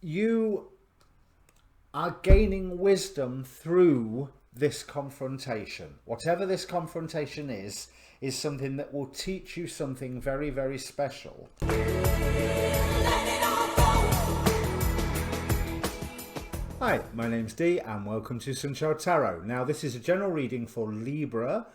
you are gaining wisdom through this confrontation. Whatever this confrontation is something that will teach you something very, very special. Hi, my name's Dee and welcome to Sunshine Tarot. Now this is a general reading for Libra,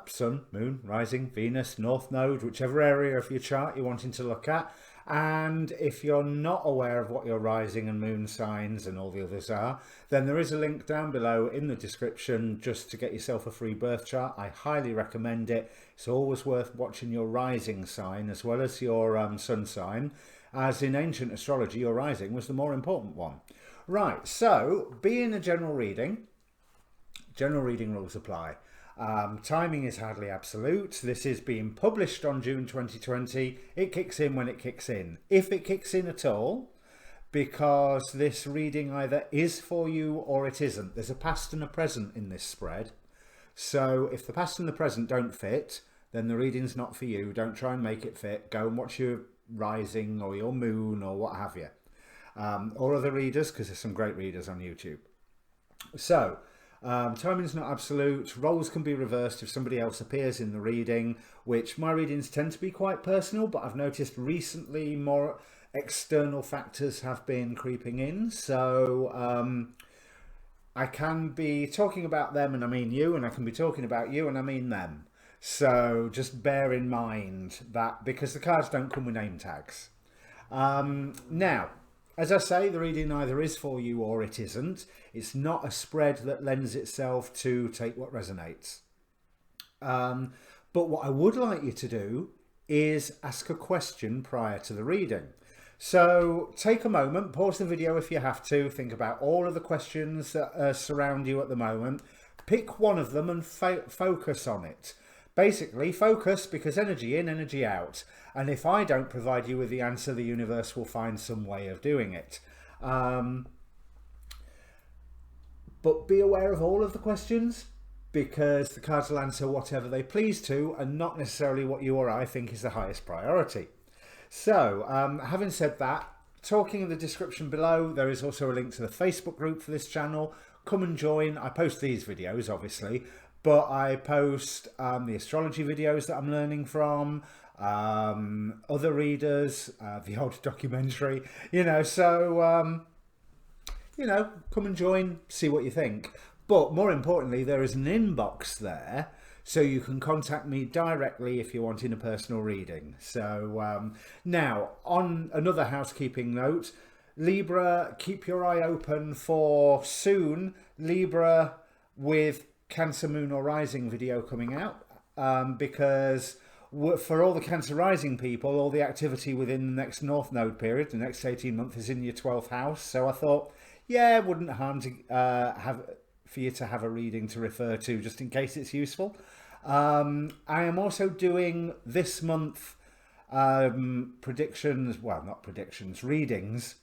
Sun, Moon, Rising, Venus, North Node, whichever area of your chart you're wanting to look at. And if you're not aware of what your rising and moon signs and all the others are, then there is a link down below in the description just to get yourself a free birth chart. I highly recommend it. It's always worth watching your rising sign as well as your sun sign, as in ancient astrology your rising was the more important one. Right, so being a general reading rules apply. Timing is hardly absolute. This is being published on June 2020. It kicks in when it kicks in, if it kicks in at all, because this reading either is for you or it isn't. There's a past and a present in this spread. So if the past and the present don't fit, then the reading's not for you. Don't try and make it fit. Go and watch your rising or your moon or what have you. Or other readers, because there's some great readers on YouTube. So timing's not absolute. Roles can be reversed if somebody else appears in the reading, which my readings tend to be quite personal, but I've noticed recently more external factors have been creeping in. So I can be talking about them and I mean you, and I can be talking about you and I mean them. So just bear in mind that, because the cards don't come with name tags. Now, as I say, the reading either is for you or it isn't. It's not a spread that lends itself to take what resonates. But what I would like you to do is ask a question prior to the reading. So take a moment, pause the video if you have to, think about all of the questions that surround you at the moment. Pick one of them and focus on it. Basically, focus, because energy in, energy out. And if I don't provide you with the answer, the universe will find some way of doing it. But be aware of all of the questions, because the cards will answer whatever they please to, and not necessarily what you or I think is the highest priority. So, having said that, talking in the description below, there is also a link to the Facebook group for this channel. Come and join. I post these videos, obviously, but I post the astrology videos that I'm learning from, other readers, the old documentary, so, come and join, see what you think. But more importantly, there is an inbox there, so you can contact me directly if you're wanting a personal reading. So now, on another housekeeping note, Libra, keep your eye open for soon Libra with Cancer Moon or Rising video coming out, because for all the Cancer Rising people, all the activity within the next North Node period, the next 18 months, is in your 12th house. So I thought, yeah, it wouldn't harm to for you to have a reading to refer to, just in case it's useful. I am also doing this month predictions, well, not predictions, readings.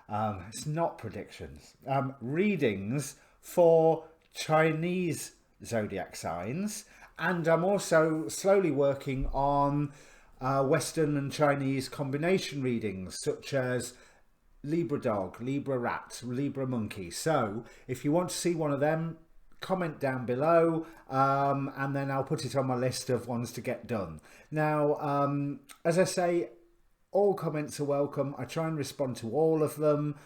It's not predictions. Readings for Chinese zodiac signs, and I'm also slowly working on Western and Chinese combination readings, such as Libra dog, Libra rat, Libra monkey. So if you want to see one of them, comment down below, and then I'll put it on my list of ones to get done. Now, as I say, all comments are welcome. I try and respond to all of them.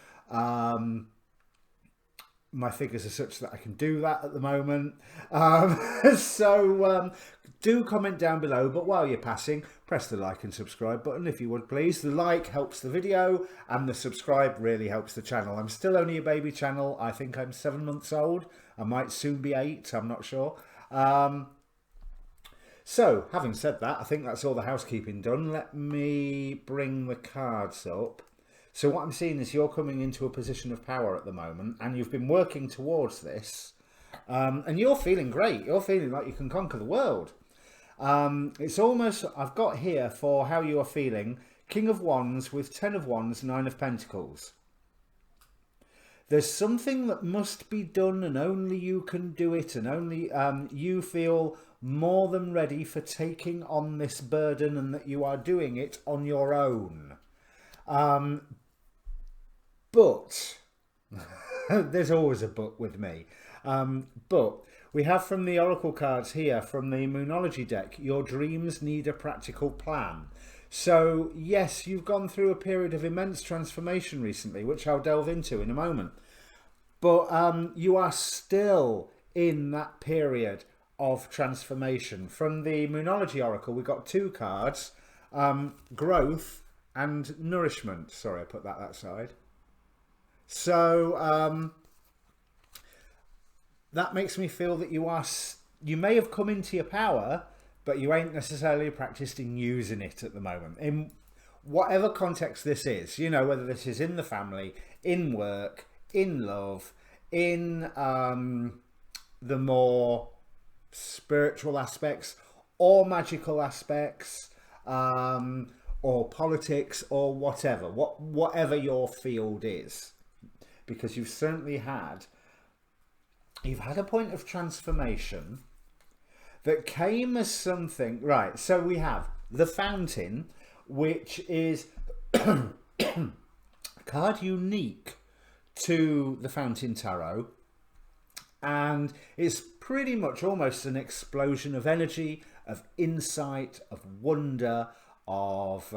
My figures are such that I can do that at the moment. So do comment down below, but while you're passing, press the like and subscribe button if you would please. The like helps the video and the subscribe really helps the channel. I'm still only a baby channel. I think I'm 7 months old. I might soon be 8, I'm not sure. So having said that, I think that's all the housekeeping done. Let me bring the cards up. So what I'm seeing is you're coming into a position of power at the moment, and you've been working towards this, and you're feeling great. You're feeling like you can conquer the world. It's almost, I've got here for how you are feeling, King of Wands with 10 of Wands, 9 of Pentacles. There's something that must be done, and only you can do it, and only you feel more than ready for taking on this burden, and that you are doing it on your own. But there's always a but with me. But we have from the oracle cards here, from the Moonology deck, your dreams need a practical plan. So yes, you've gone through a period of immense transformation recently, which I'll delve into in a moment. But you are still in that period of transformation. From the Moonology oracle, we got two cards, growth and nourishment. Sorry, I put that side. So that makes me feel that you may have come into your power, but you ain't necessarily practicing using it at the moment. In whatever context this is, you know, whether this is in the family, in work, in love, in the more spiritual aspects or magical aspects, or politics or whatever your field is, because you've had a point of transformation that came as something, right? So we have the Fountain, which is a card unique to the Fountain Tarot, and it's pretty much almost an explosion of energy, of insight, of wonder, of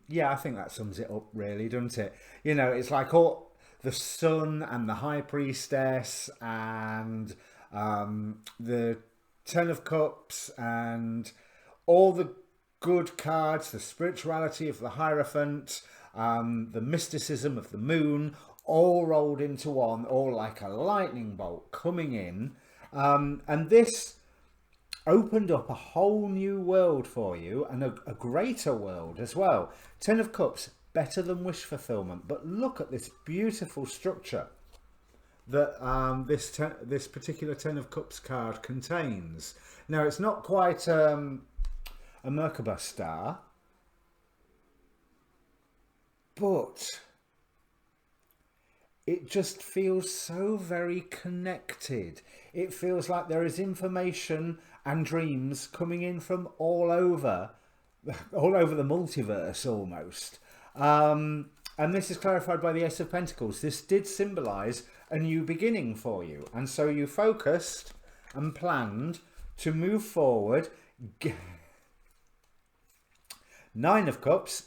yeah, I think that sums it up really, doesn't it? You know, it's like all the Sun and the High Priestess and the Ten of Cups and all the good cards, the spirituality of the Hierophant, the mysticism of the Moon, all rolled into one, all like a lightning bolt coming in. And this opened up a whole new world for you, and a greater world as well. Ten of Cups, better than wish fulfillment. But look at this beautiful structure that this particular Ten of Cups card contains. Now, it's not quite a Merkaba star, but it just feels so very connected. It feels like there is information and dreams coming in from all over the multiverse almost. And this is clarified by the Ace of Pentacles. This did symbolise a new beginning for you. And so you focused and planned to move forward. Nine of Cups,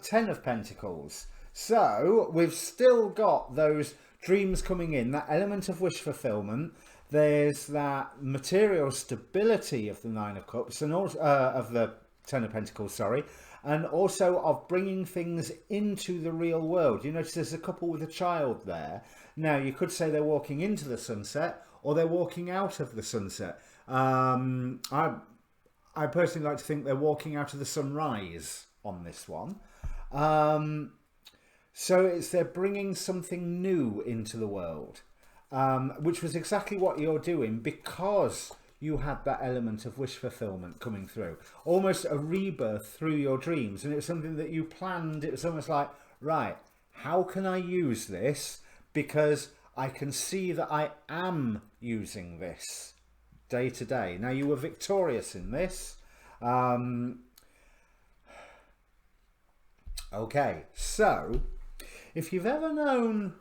Ten of Pentacles. So we've still got those dreams coming in, that element of wish fulfillment. There's that material stability of the Nine of Cups and also of the Ten of Pentacles, sorry, and also of bringing things into the real world. You notice there's a couple with a child there. Now, you could say they're walking into the sunset or they're walking out of the sunset. I personally like to think they're walking out of the sunrise on this one. So they're bringing something new into the world, which was exactly what you're doing, because you had that element of wish fulfillment coming through, almost a rebirth through your dreams. And it was something that you planned. It was almost like, right, how can I use this? Because I can see that I am using this day to day. Now, you were victorious in this. Okay, so if you've ever known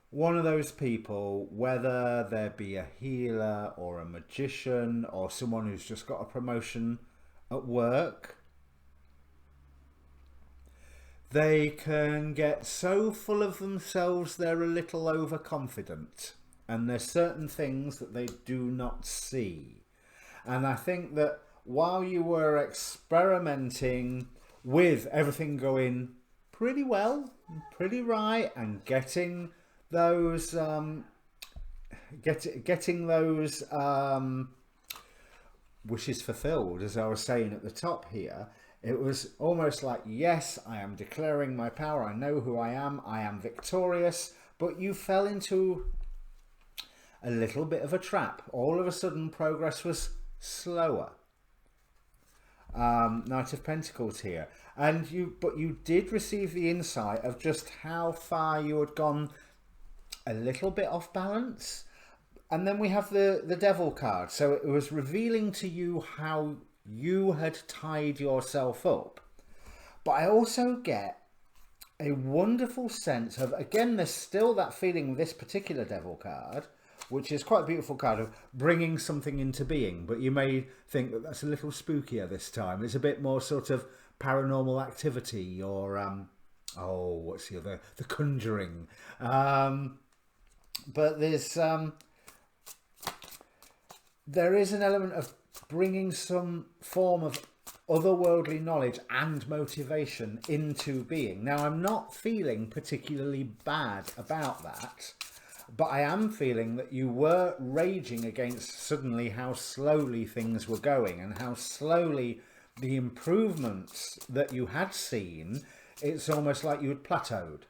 one of those people, whether there be a healer or a magician or someone who's just got a promotion at work, they can get so full of themselves they're a little overconfident, and there's certain things that they do not see. And I think that while you were experimenting with everything going pretty well, pretty right, and getting those getting those wishes fulfilled, as I was saying at the top here, it was almost like, yes, I am declaring my power, I know who I am victorious, but you fell into a little bit of a trap. All of a sudden progress was slower. Knight of Pentacles here, and you did receive the insight of just how far you had gone a little bit off balance. And then we have the Devil card, so it was revealing to you how you had tied yourself up. But I also get a wonderful sense of, again, there's still that feeling with this particular devil card, which is quite a beautiful card, of bringing something into being. But you may think that that's a little spookier this time. It's a bit more sort of paranormal activity, or oh, what's the other? The Conjuring. But there is an element of bringing some form of otherworldly knowledge and motivation into being. Now, I'm not feeling particularly bad about that, but I am feeling that you were raging against suddenly how slowly things were going and how slowly the improvements that you had seen, it's almost like you had plateaued.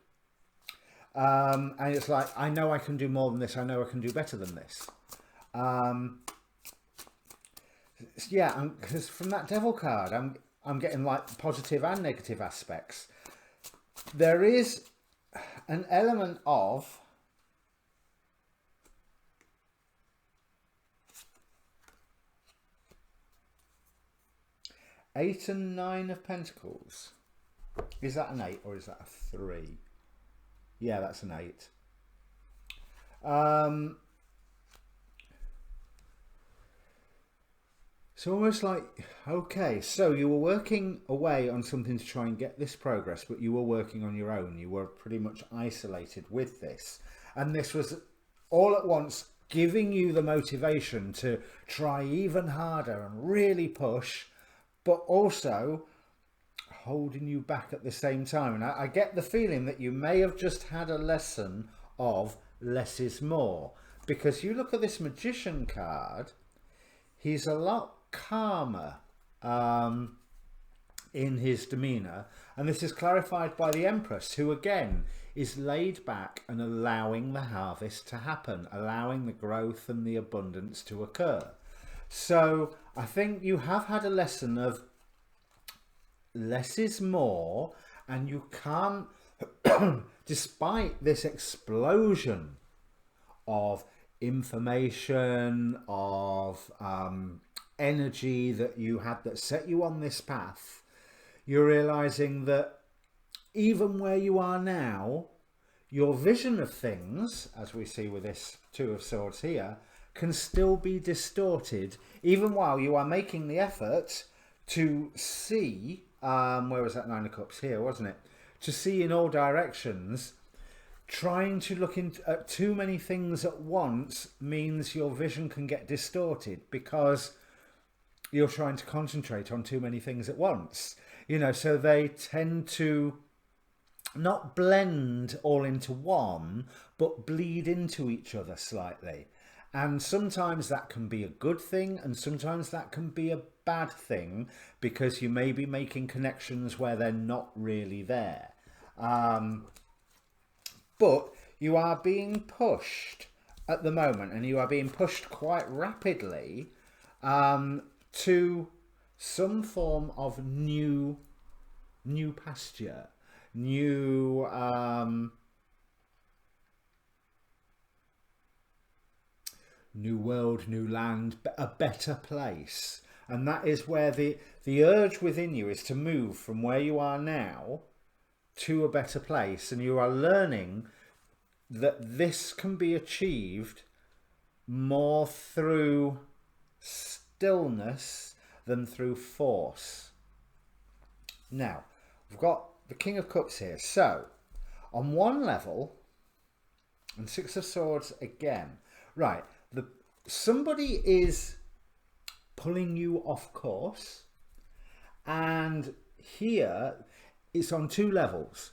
And it's like, I know I can do more than this. I know I can do better than this. Yeah, because from that devil card, I'm getting like positive and negative aspects. There is an element of Eight and Nine of Pentacles. Is that an 8 or is that a 3? Yeah, that's an 8. So almost like, okay, so you were working away on something to try and get this progress, but you were working on your own. You were pretty much isolated with this. And this was all at once giving you the motivation to try even harder and really push, but also holding you back at the same time. And I get the feeling that you may have just had a lesson of less is more. Because you look at this Magician card, he's a lot calmer in his demeanour, and this is clarified by the Empress, who again is laid back and allowing the harvest to happen, allowing the growth and the abundance to occur. So I think you have had a lesson of less is more, and you can't despite this explosion of information, of energy that you had that set you on this path, you're realizing that even where you are now, your vision of things, as we see with this Two of Swords here, can still be distorted, even while you are making the effort to see, where was that Nine of Cups? Here, wasn't it? To see in all directions. Trying to look at too many things at once means your vision can get distorted because you're trying to concentrate on too many things at once. You know, so they tend to not blend all into one, but bleed into each other slightly. And sometimes that can be a good thing, and sometimes that can be a bad thing, because you may be making connections where they're not really there. But you are being pushed at the moment, and you are being pushed quite rapidly to some form of new pasture, new world, new land, a better place. And that is where the urge within you is to move from where you are now to a better place. And you are learning that this can be achieved more through stillness than through force. Now, we've got the King of Cups here. So, on one level, and Six of Swords again, right, somebody is pulling you off course, and here it's on two levels.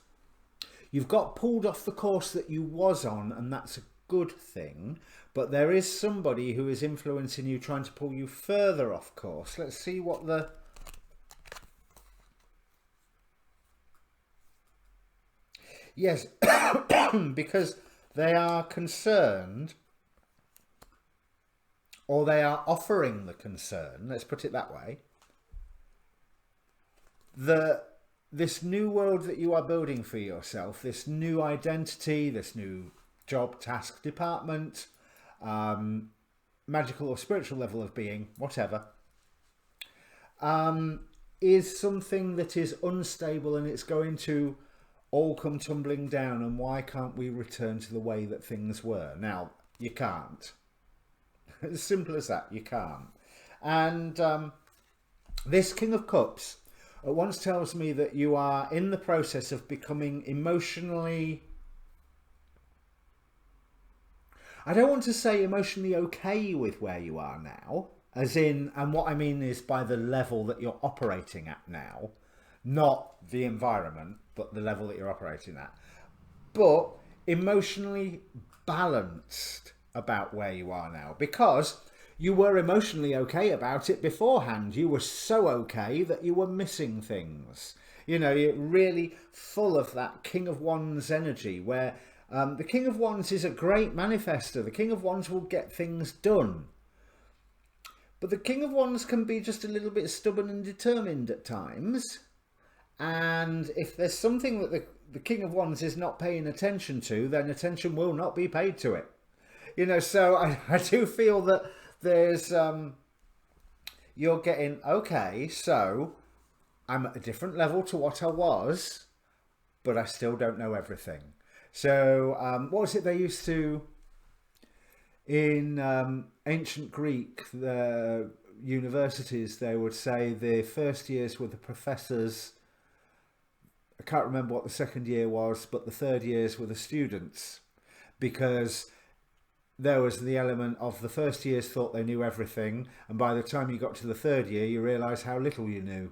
You've got pulled off the course that you was on, and that's a good thing, but there is somebody who is influencing you, trying to pull you further off course. Let's see what the... Yes, because they are concerned, or they are offering the concern, let's put it that way, this new world that you are building for yourself, this new identity, this new job, task, department, magical or spiritual level of being, whatever, is something that is unstable and it's going to all come tumbling down, and why can't we return to the way that things were? Now, you can't. As simple as that, you can't. And this King of Cups at once tells me that you are in the process of becoming emotionally, I don't want to say emotionally okay with where you are now, as in, and what I mean is by the level that you're operating at now, not the environment, but the level that you're operating at, but emotionally balanced about where you are now, because you were emotionally okay about it beforehand. You were so okay that you were missing things. You know, you're really full of that King of Wands energy, where the King of Wands is a great manifester. The King of Wands will get things done. But the King of Wands can be just a little bit stubborn and determined at times. And if there's something that the King of Wands is not paying attention to, then attention will not be paid to it. You know, so I do feel that there's, you're getting, okay, so I'm at a different level to what I was, but I still don't know everything. So what was it they used to, in ancient Greek, the universities, they would say the first years were the professors. I can't remember what the second year was, but the third years were the students, because there was the element of the first years thought they knew everything, and by the time you got to the third year, you realise how little you knew.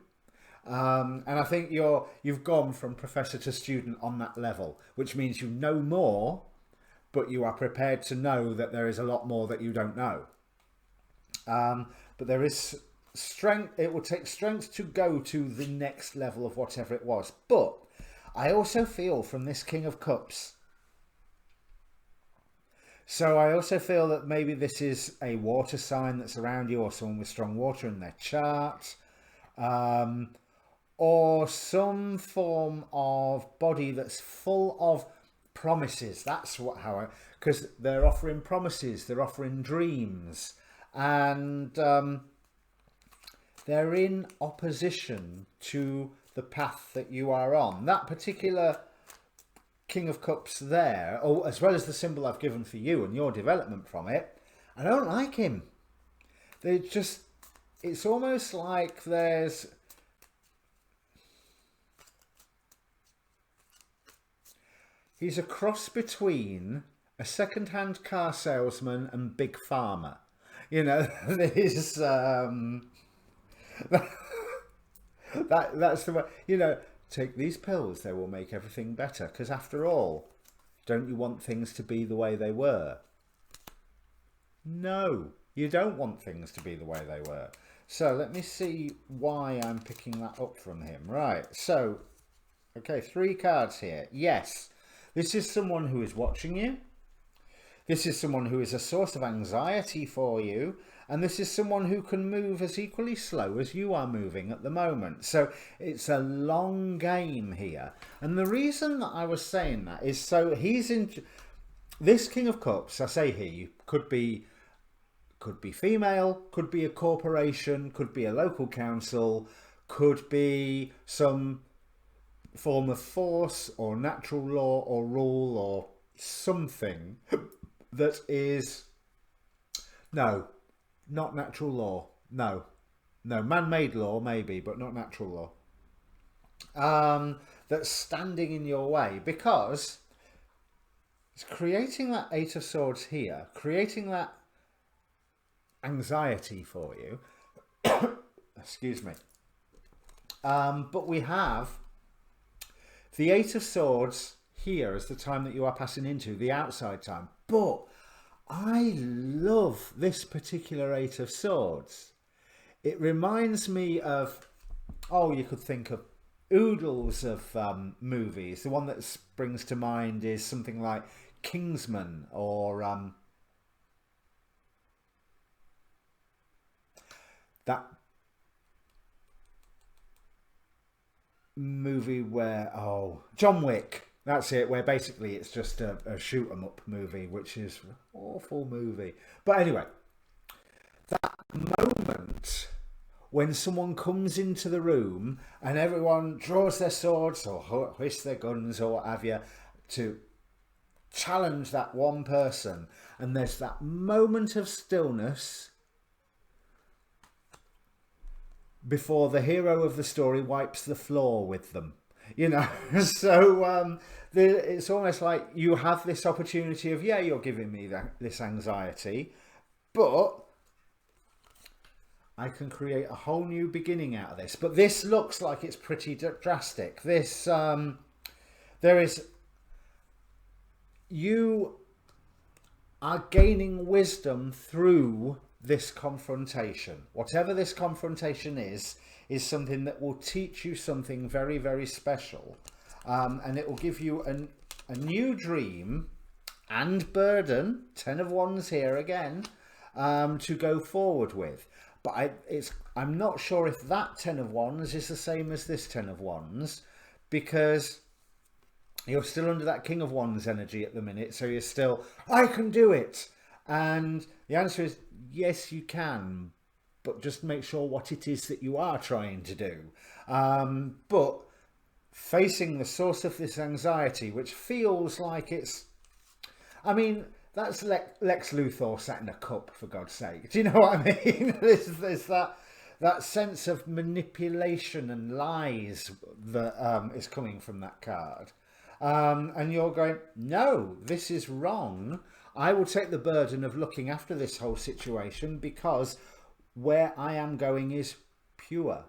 And I think you've gone from professor to student on that level, which means you know more, but you are prepared to know that there is a lot more that you don't know. But there is strength. It will take strength to go to the next level of whatever it was. But I also feel from this King of Cups, so I also feel that maybe this is a water sign that's around you, or someone with strong water in their chart, or some form of body that's full of promises. That's because they're offering promises, they're offering dreams, and they're in opposition to the path that you are on. That particular King of Cups there, or as well as the symbol I've given for you and your development from it, I don't like him. It's almost like he's a cross between a second-hand car salesman and Big Pharma. You know, there's that's the way, you know, take these pills, they will make everything better. Because after all, don't you want things to be the way they were? No, you don't want things to be the way they were. So let me see why I'm picking that up from him. Right, so, okay, 3 cards here. Yes, this is someone who is watching you. This is someone who is a source of anxiety for you. And this is someone who can move as equally slow as you are moving at the moment. So it's a long game here. And the reason that I was saying that is, so he's in this King of Cups, I say he could be female, could be a corporation, could be a local council, could be some form of force or natural law or rule or something that is, no, not natural law. No, man-made law maybe, but not natural law. That's standing in your way, because it's creating that 8 of Swords here, creating that anxiety for you. Excuse me. But we have the 8 of Swords here as the time that you are passing into, the outside time. But I love this particular 8 of Swords. It reminds me of, oh, you could think of oodles of movies. The one that springs to mind is something like Kingsman, or that movie where, oh, John Wick. That's it, where basically it's just a shoot 'em up movie, which is an awful movie. But anyway, that moment when someone comes into the room and everyone draws their swords or hoist their guns or what have you to challenge that one person, and there's that moment of stillness before the hero of the story wipes the floor with them, you know. So it's almost like you have this opportunity of, yeah, you're giving me this anxiety, but I can create a whole new beginning out of this. But this looks like it's pretty drastic. This you are gaining wisdom through this confrontation. Whatever this confrontation is something that will teach you something very, very special. And it will give you a new dream and burden, 10 of Wands here again, to go forward with. But I'm not sure if that 10 of Wands is the same as this 10 of Wands, because you're still under that King of Wands energy at the minute. So you're still, I can do it. And the answer is, yes, you can. But just make sure what it is that you are trying to do. But facing the source of this anxiety, which feels like it's, I mean, that's Lex Luthor sat in a cup, for God's sake. Do you know what I mean? There's that sense of manipulation and lies that is coming from that card. And you're going, no, this is wrong. I will take the burden of looking after this whole situation because where I am going is pure.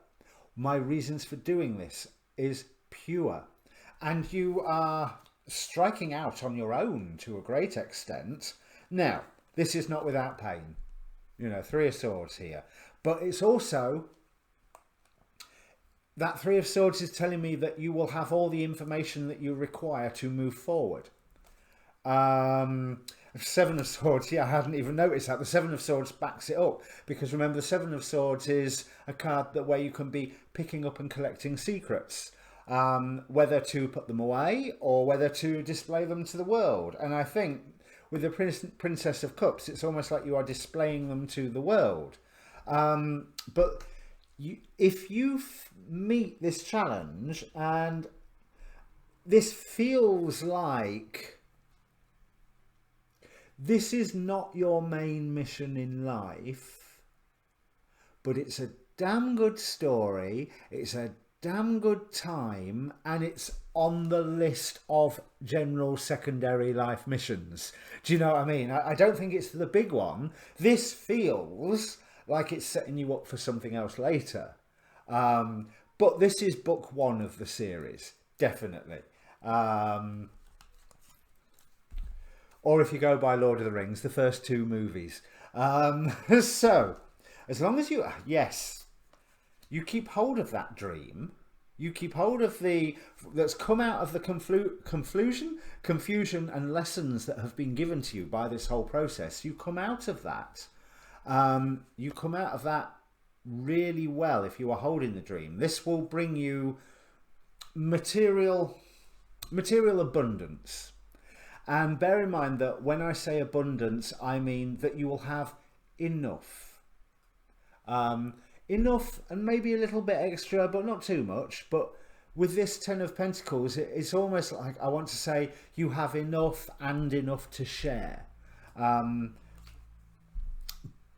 My reasons for doing this is pure. And you are striking out on your own to a great extent. Now, this is not without pain. You know, 3 of Swords here. But it's also, that 3 of Swords is telling me that you will have all the information that you require to move forward. 7 of Swords, yeah, I hadn't even noticed that. The 7 of Swords backs it up, because remember, the 7 of Swords is a card where you can be picking up and collecting secrets, whether to put them away or whether to display them to the world. And I think with the Princess of Cups, it's almost like you are displaying them to the world. But if you meet this challenge, and this feels like this is not your main mission in life, but it's a damn good story, it's a damn good time, and it's on the list of general secondary life missions. Do you know what I mean? I don't think it's the big one. This feels like it's setting you up for something else later. But this is book 1 of the series, definitely. Or if you go by Lord of the Rings, the first 2 movies. So, as long as you, yes, you keep hold of that dream, you keep hold of that's come out of the confusion and lessons that have been given to you by this whole process, you come out of that. You come out of that really well if you are holding the dream. This will bring you material abundance. And bear in mind that when I say abundance, I mean that you will have enough. Enough and maybe a little bit extra, but not too much. But with this 10 of Pentacles, it's almost like I want to say you have enough and enough to share.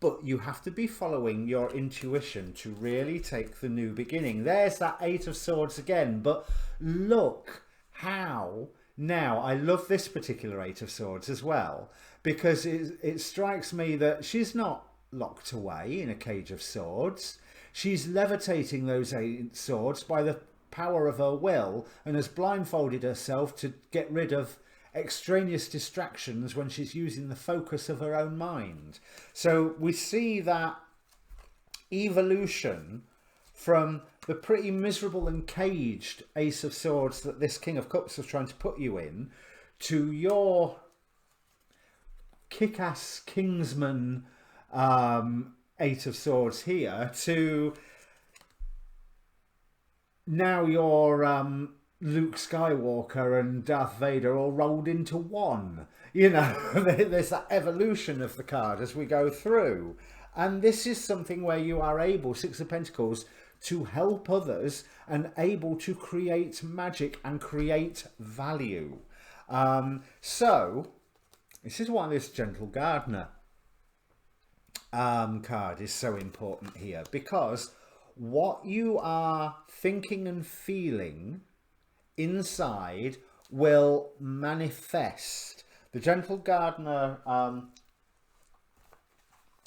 But you have to be following your intuition to really take the new beginning. There's that 8 of Swords again. But look how... Now, I love this particular 8 of Swords as well, because it strikes me that she's not locked away in a cage of swords. She's levitating those 8 swords by the power of her will, and has blindfolded herself to get rid of extraneous distractions when she's using the focus of her own mind. So we see that evolution from the pretty miserable and caged Ace of Swords that this King of Cups was trying to put you in, to your kick-ass Kingsman 8 of Swords here, to now your Luke Skywalker and Darth Vader all rolled into one. You know, there's that evolution of the card as we go through. And this is something where you are able, Six of Pentacles, to help others and able to create magic and create value. So this is why this Gentle Gardener card is so important here, because what you are thinking and feeling inside will manifest. The Gentle Gardener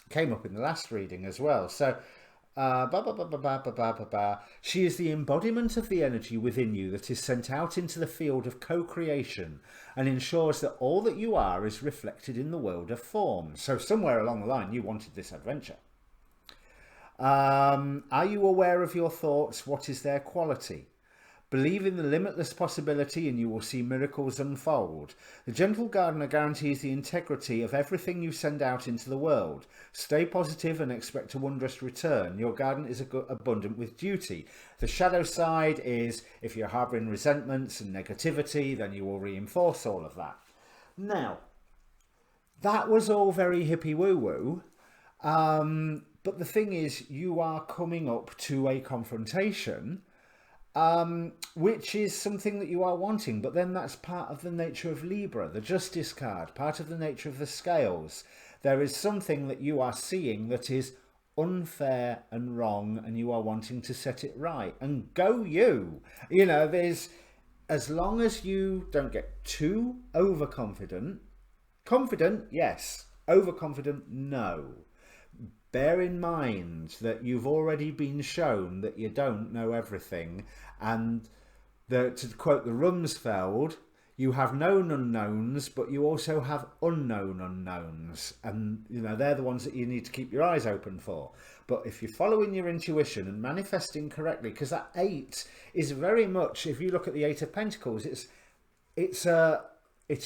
came up in the last reading as well. So she is the embodiment of the energy within you that is sent out into the field of co-creation and ensures that all that you are is reflected in the world of form. So somewhere along the line you wanted this adventure. Are you aware of your thoughts? What is their quality? Believe in the limitless possibility and you will see miracles unfold. The Gentle Gardener guarantees the integrity of everything you send out into the world. Stay positive and expect a wondrous return. Your garden is abundant with duty. The shadow side is if you're harbouring resentments and negativity, then you will reinforce all of that. Now, that was all very hippie woo-woo. But the thing is, you are coming up to a confrontation, which is something that you are wanting, but then that's part of the nature of Libra, the Justice card, part of the nature of the scales. There is something that you are seeing that is unfair and wrong, and you are wanting to set it right. And go you! You know, there's, as long as you don't get too overconfident, confident, yes, overconfident, no. Bear in mind that you've already been shown that you don't know everything, and to quote the Rumsfeld, you have known unknowns, but you also have unknown unknowns, and you know they're the ones that you need to keep your eyes open for. But if you're following your intuition and manifesting correctly, because that 8 is very much, if you look at the 8 of Pentacles, it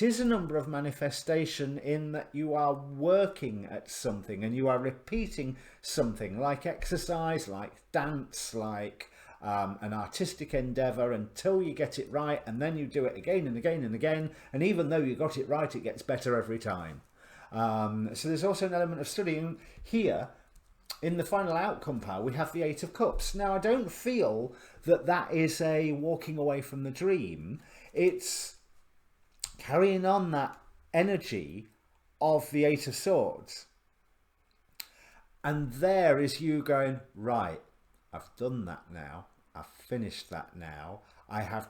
is a number of manifestation in that you are working at something and you are repeating something, like exercise, like dance, like an artistic endeavour, until you get it right, and then you do it again and again and again, and even though you got it right, it gets better every time. So there's also an element of studying here. In the final outcome pile, we have the 8 of Cups. Now, I don't feel that that is a walking away from the dream. It's carrying on that energy of the 8 of Swords. And there is you going, right, I've done that now. I've finished that now. I have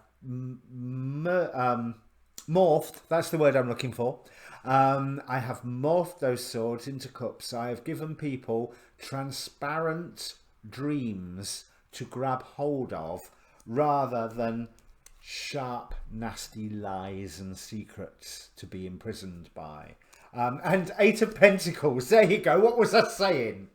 morphed, that's the word I'm looking for. I have morphed those swords into cups. I have given people transparent dreams to grab hold of, rather than sharp, nasty lies and secrets to be imprisoned by. And 8 of Pentacles, there you go. What was I saying?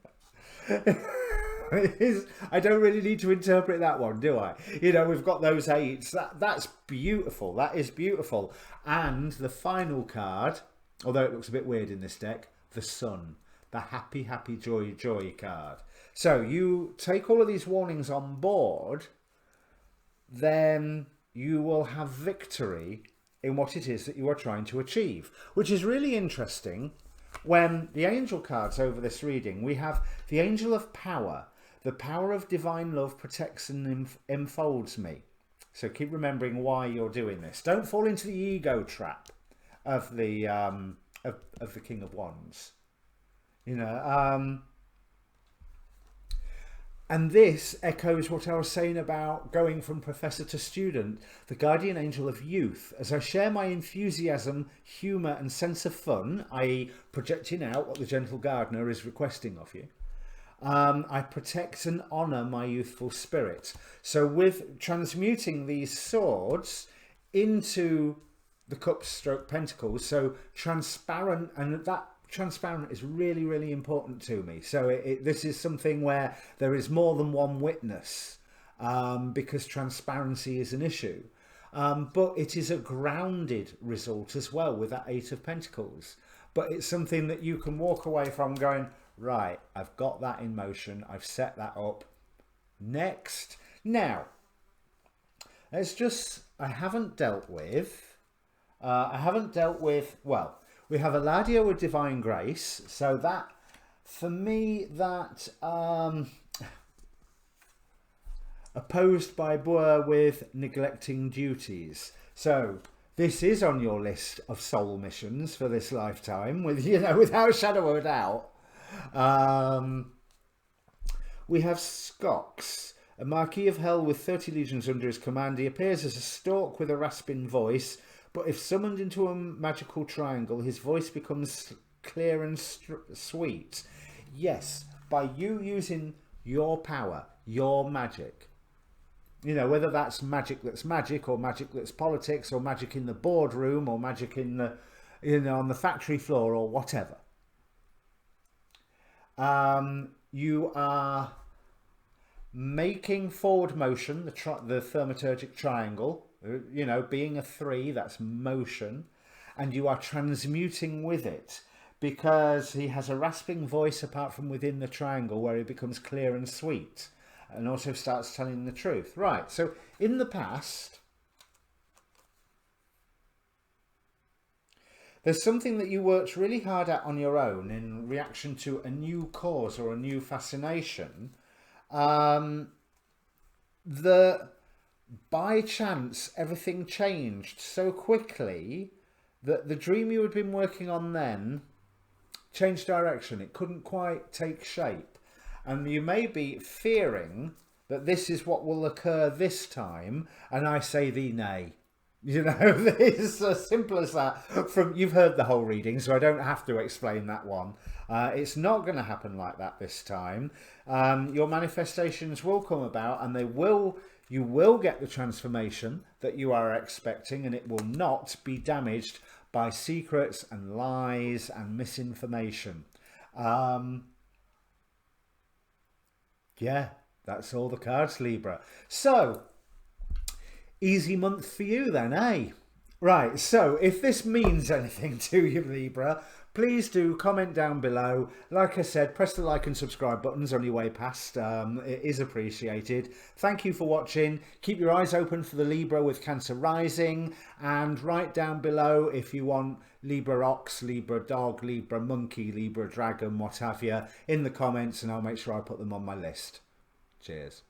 I don't really need to interpret that one, do I? You know, we've got those 8s. That's beautiful. That is beautiful. And the final card, although it looks a bit weird in this deck, the Sun, the happy, happy, joy, joy card. So you take all of these warnings on board, then you will have victory in what it is that you are trying to achieve, which is really interesting. When the angel cards over this reading, we have the Angel of Power. The power of divine love protects and enfolds me. So keep remembering why you're doing this. Don't fall into the ego trap of the King of Wands. You know, and this echoes what I was saying about going from professor to student, the guardian angel of youth. As I share my enthusiasm, humour and sense of fun, i.e. projecting out what the Gentle Gardener is requesting of you, I protect and honour my youthful spirit. So with transmuting these swords into the cups stroke pentacles, so transparent, and that transparent is really, really important to me. So this is something where there is more than one witness, because transparency is an issue. But it is a grounded result as well with that 8 of Pentacles. But it's something that you can walk away from going, right, I've got that in motion. I've set that up. Next. Now, let's just, I haven't dealt with, well, we have Eladio with Divine Grace. So that For me, that opposed by Boer with neglecting duties. So this is on your list of soul missions for this lifetime, with, you know, without a shadow of a doubt. We have Skox, a Marquis of Hell with 30 legions under his command. He appears as a stork with a rasping voice, but if summoned into a magical triangle, his voice becomes clear and sweet. Yes, by you using your power, your magic. You know, whether that's magic or magic that's politics, or magic in the boardroom, or magic in the, you know, on the factory floor, or whatever. You are making forward motion, the thaumaturgic triangle, you know, being a 3, that's motion, and you are transmuting with it, because he has a rasping voice apart from within the triangle where he becomes clear and sweet, and also starts telling the truth. Right, so in the past, there's something that you worked really hard at on your own in reaction to a new cause or a new fascination, that by chance everything changed so quickly that the dream you had been working on then changed direction. It couldn't quite take shape. And you may be fearing that this is what will occur this time, and I say thee nay. You know, it's as simple as that. You've heard the whole reading, so I don't have to explain that one. It's not going to happen like that this time. Your manifestations will come about, and you will get the transformation that you are expecting, and it will not be damaged by secrets and lies and misinformation. Yeah, that's all the cards, Libra. So, easy month for you then, eh? Right, so if this means anything to you, Libra, please do comment down below. Like I said, press the like and subscribe buttons on your way past. It is appreciated. Thank you for watching. Keep your eyes open for the Libra with Cancer rising, and write down below if you want Libra ox, Libra dog, Libra monkey, Libra dragon, what have you, in the comments, and I'll make sure I put them on my list. Cheers.